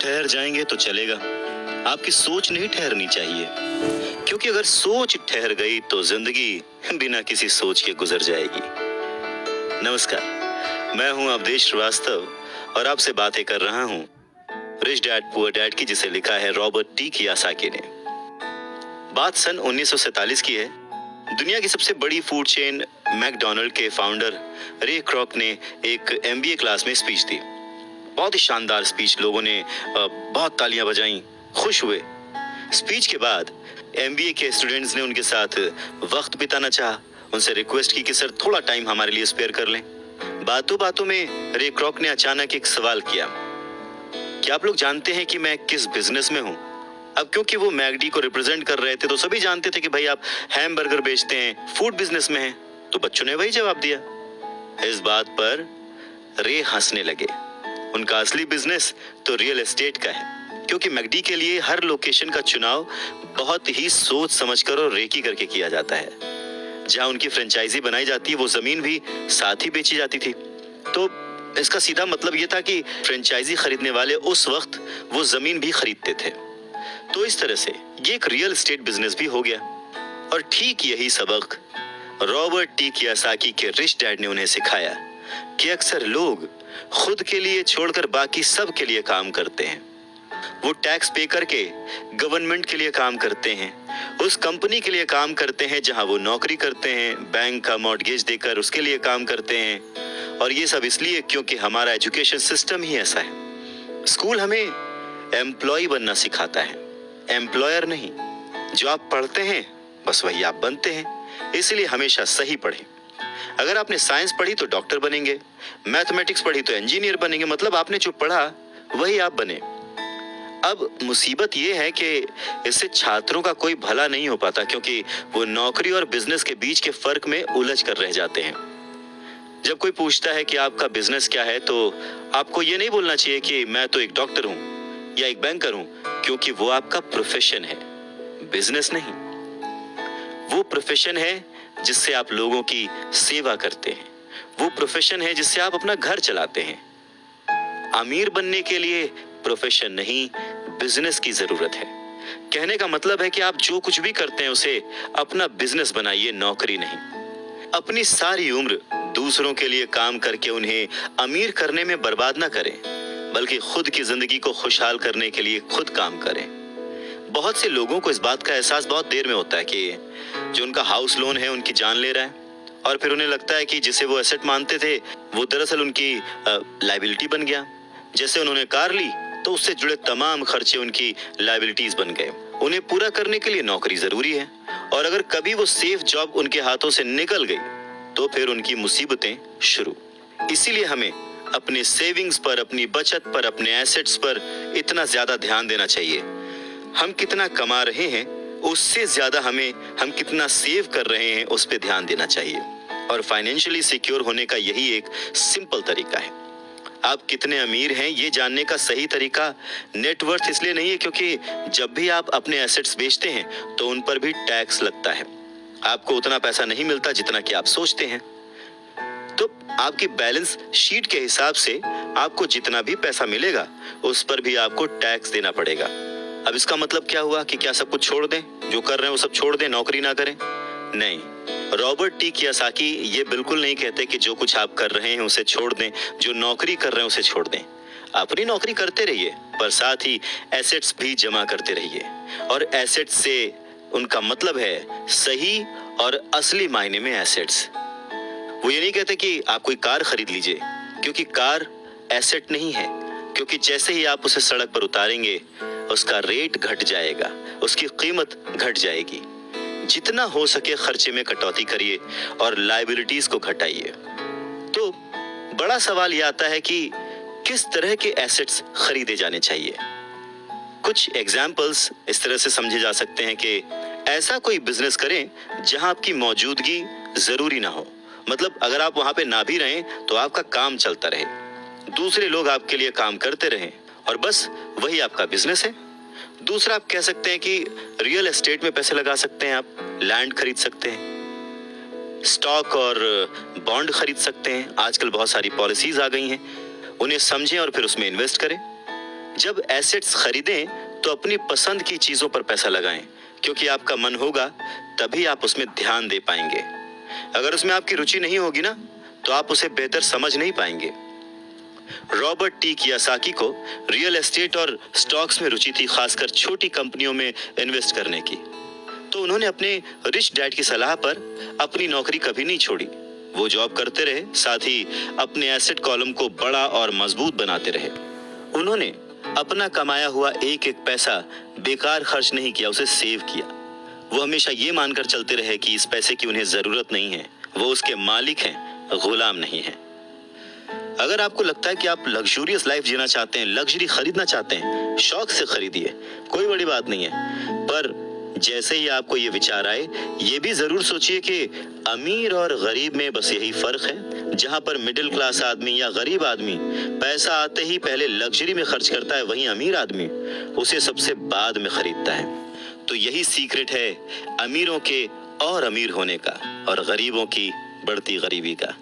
ठहर जाएंगे तो चलेगा, आपकी सोच नहीं ठहरनी चाहिए, क्योंकि अगर सोच ठहर गई तो जिंदगी बिना किसी सोच के गुजर जाएगी। नमस्कार, मैं हूं अवधेश श्रीवास्तव और आपसे बातें कर रहा हूं रिच डैड पुअर डैड की, जिसे लिखा है रॉबर्ट टी कियोसाकी ने। बात सन 1947 की है। दुनिया की सबसे बड़ी फूड चेन मैकडॉनल्ड के फाउंडर रे क्रॉक ने एक MBA क्लास में स्पीच दी। बहुत ही शानदार स्पीच, लोगों ने बहुत तालियां बजाईं, खुश हुए। स्पीच के बाद MBA के स्टूडेंट्स ने उनके साथ वक्त बिताना चाहा, उनसे रिक्वेस्ट की कि सर थोड़ा टाइम हमारे लिए स्पेयर कर लें। बातों बातों में रे क्रॉक ने अचानक एक सवाल किया, क्या आप लोग जानते हैं कि मैं किस बिजनेस में हूं? अब क्योंकि वो मैकडी को रिप्रेजेंट कर रहे थे तो सभी जानते थे कि भाई आप हैमबर्गर बेचते हैं, फूड बिजनेस में हैं। तो बच्चों ने वही जवाब दिया। इस बात पर रे हंसने लगे। उनका असली बिजनेस तो रियल एस्टेट का है, क्योंकि मैकडी के लिए हर लोकेशन का चुनाव बहुत ही सोच समझकर और रेकी करके किया जाता है। जहां उनकी फ्रेंचाइजी बनाई जाती है वो जमीन भी साथ ही बेची जाती थी। तो इसका सीधा मतलब ये था कि फ्रेंचाइजी खरीदने वाले उस वक्त वो जमीन भी खरीदते थे। तो इस तरह से ये एक रियल एस्टेट बिजनेस भी हो गया। और ठीक यही सबक रॉबर्ट टी कियोसाकी के रिच डैड ने उन्हें सिखाया कि अक्सर लोग खुद के लिए छोड़कर बाकी सब के लिए काम करते हैं। वो टैक्स पे करके गवर्नमेंट के लिए काम करते हैं, उस कंपनी के लिए काम करते हैं जहां वो नौकरी करते हैं, बैंक का मॉर्गेज देकर उसके लिए काम करते हैं। और ये सब इसलिए क्योंकि हमारा एजुकेशन सिस्टम ही ऐसा है। स्कूल हमें एम्प्लॉय बनना सिखाता है, एम्प्लॉयर नहीं। जो आप पढ़ते हैं बस वही आप बनते हैं, इसलिए हमेशा सही पढ़ें। अगर आपने साइंस पढ़ी तो डॉक्टर बनेंगे, मैथमेटिक्स पढ़ी तो इंजीनियर बनेंगे, मतलब आपने जो पढ़ा वही आप बने। अब मुसीबत ये है कि इससे छात्रों का कोई भला नहीं हो पाता, क्योंकि वो नौकरी और बिजनेस के बीच के फर्क में उलझ कर रह जाते हैं। जब कोई पूछता है कि आपका बिजनेस क्या है, तो आपको ये नहीं बोलना चाहिए कि मैं तो एक डॉक्टर हूं या एक बैंकर हूं, क्योंकि वो आपका प्रोफेशन है, बिजनेस नहीं। वो प्रोफेशन है जिससे आप लोगों की सेवा करते हैं, वो प्रोफेशन है जिससे आप अपना घर चलाते हैं। अमीर बनने के लिए प्रोफेशन नहीं, बिजनेस की जरूरत है। कहने का मतलब है कि आप जो कुछ भी करते हैं उसे अपना बिजनेस बनाइए, नौकरी नहीं। अपनी सारी उम्र दूसरों के लिए काम करके उन्हें अमीर करने में बर्बाद ना करें, बल्कि खुद की जिंदगी को खुशहाल करने के लिए खुद काम करें। बहुत से लोगों को इस बात का एहसास बहुत देर में होता है कि जो उनका हाउस लोन है उनकी जान ले रहा है, और फिर उन्हें लगता है कि जिसे वो एसेट मानते थे वो दरअसल उनकी लायबिलिटी बन गया। जैसे उन्होंने कार ली तो उससे जुड़े तमाम खर्चे उनकी लायबिलिटीज बन गए। उन्हें पूरा करने के लिए नौकरी जरूरी है, और अगर कभी वो सेफ जॉब उनके हाथों से निकल गई तो फिर उनकी मुसीबतें शुरू। इसीलिए हमें अपने सेविंग्स पर, अपनी बचत पर, अपने एसेट्स पर इतना ज्यादा ध्यान देना चाहिए। हम कितना कमा रहे हैं उससे ज्यादा हम कितना सेव कर रहे हैं उस पर ध्यान देना चाहिए। और फाइनेंशियली सिक्योर होने का यही एक सिंपल तरीका है। आप कितने अमीर हैं ये जानने का सही तरीका नेटवर्थ इसलिए नहीं है क्योंकि जब भी आप अपने एसेट्स बेचते हैं तो उन पर भी टैक्स लगता है। आपको उतना पैसा नहीं मिलता जितना कि आप सोचते हैं। तो आपकी बैलेंस शीट के हिसाब से आपको जितना भी पैसा मिलेगा उस पर भी आपको टैक्स देना पड़ेगा। अब इसका मतलब क्या हुआ कि क्या सब कुछ छोड़ दें, जो कर रहे हैं वो सब छोड़ दें, नौकरी ना करें? नहीं, रॉबर्ट टी कियोसाकी ये बिल्कुल नहीं कहते कि जो कुछ आप कर रहे हैं उसे छोड़ दें, जो नौकरी कर रहे हैं उसे छोड़ दें। अपनी नौकरी करते रहिए, पर साथ ही एसेट्स भी जमा करते रहिए। और एसेट्स से उनका मतलब है सही और असली मायने में एसेट्स। वो ये नहीं कहते कि आप कोई कार खरीद लीजिए, क्योंकि कार एसेट नहीं है, क्योंकि जैसे ही आप उसे सड़क पर उतारेंगे उसका रेट घट जाएगा, उसकी कीमत घट जाएगी। जितना हो सके खर्चे में कटौती करिए और लायबिलिटीज को घटाइए। तो बड़ा सवाल यह आता है कि किस तरह के एसेट्स खरीदे जाने चाहिए। कुछ एग्जाम्पल्स इस तरह से समझे जा सकते हैं कि ऐसा कोई बिजनेस करें जहां आपकी मौजूदगी जरूरी ना हो। मतलब अगर आप वहां पे ना भी रहें तो आपका काम चलता रहे, दूसरे लोग आपके लिए काम करते रहें, और बस वही आपका बिजनेस है। दूसरा, आप कह सकते हैं कि रियल एस्टेट में पैसे लगा सकते हैं, आप लैंड खरीद सकते हैं, स्टॉक और बॉन्ड खरीद सकते हैं। आजकल बहुत सारी पॉलिसीज आ गई हैं, उन्हें समझें और फिर उसमें इन्वेस्ट करें। जब एसेट्स खरीदें तो अपनी पसंद की चीजों पर पैसा लगाएं, क्योंकि आपका मन होगा तभी आप उसमें ध्यान दे पाएंगे। अगर उसमें आपकी रुचि नहीं होगी ना, तो आप उसे बेहतर समझ नहीं पाएंगे। रॉबर्ट टी कियासाकी को रियल एस्टेट और स्टॉक्स में रुचि थी, खासकर छोटी कंपनियों में इन्वेस्ट करने की। तो उन्होंने अपने रिच डैड की सलाह पर अपनी नौकरी कभी नहीं छोड़ी। वो जॉब करते रहे, साथ ही अपने एसेट कॉलम को बड़ा और मजबूत बनाते रहे। उन्होंने अपना कमाया हुआ एक एक पैसा बेकार खर्च नहीं किया, उसे सेव किया। वो हमेशा ये मानकर चलते रहे कि इस पैसे की उन्हें जरूरत नहीं है, वो उसके मालिक हैं, गुलाम नहीं है। अगर आपको लगता है कि आप लग्जूरियस लाइफ जीना चाहते हैं, लग्जरी खरीदना चाहते हैं, शौक से खरीदिए, कोई बड़ी बात नहीं है। पर जैसे ही आपको ये विचार आए, ये भी जरूर सोचिए कि अमीर और गरीब में बस यही फर्क है। जहां पर मिडिल क्लास आदमी या गरीब आदमी पैसा आते ही पहले लग्जरी में खर्च करता है, वहीं अमीर आदमी उसे सबसे बाद में खरीदता है। तो यही सीक्रेट है अमीरों के और अमीर होने का और गरीबों की बढ़ती गरीबी का।